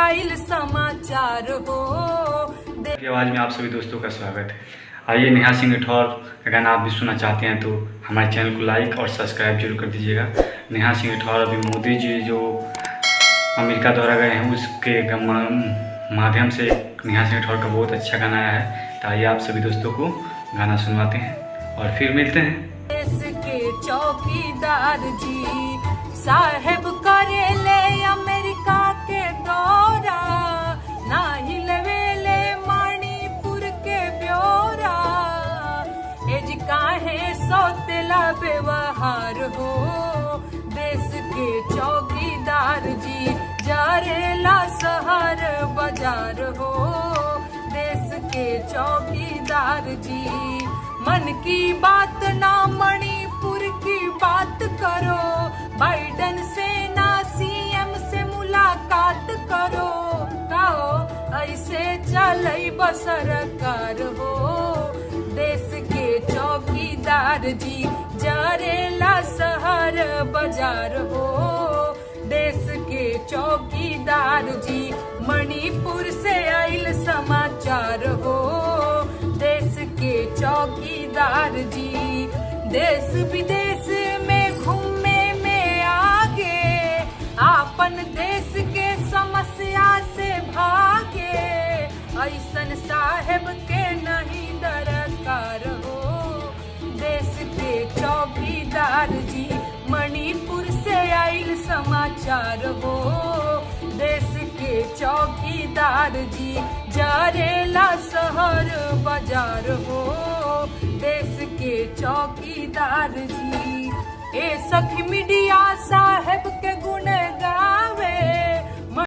आइल समाचार हो। की आवाज़ में आप सभी दोस्तों का स्वागत है। आइए नेहा सिंह राठौर का गाना आप भी सुनना चाहते हैं तो हमारे चैनल को लाइक और सब्सक्राइब जरूर कर दीजिएगा। नेहा सिंह राठौर अभी मोदी जी जो अमेरिका दौरा गए हैं उसके माध्यम से नेहा सिंह राठौर का बहुत अच्छा गाना आया है। तो आइए आप सभी दोस्तों को गाना सुनवाते हैं और फिर मिलते हैं। देश के चौकीदार जी साहेब करेले अमेरिका के दौरा, नाही लेवेले मणिपुर के ब्यौरा। एज काहे सौतेला व्यवहार हो, देश के चौकीदार जी जरेला शहर बाजार हो। देश के चौकीदार जी मन की बात ना मणिपुर की बात करो, बाइडन से ना सीएम से मुलाकात करो। कहो ऐसे चलई सरकार हो, देश के चौकीदार जी जरेला शहर बाजार हो। देश के चौकीदार जी मणिपुर से आइल समाचार हो। देश के चौकीदार जी देश विदेश में घूमे में आगे, आपन देश के समस्या से भागे। ऐसन साहेब के नहीं दरकार हो, देश के चौकीदार जी मणिपुर से आइल समाचार हो। देश के चौकीदार जी जरेला शहर बाजार हो। देश के चौकीदार जी ए सखी मीडिया साहेब के गुण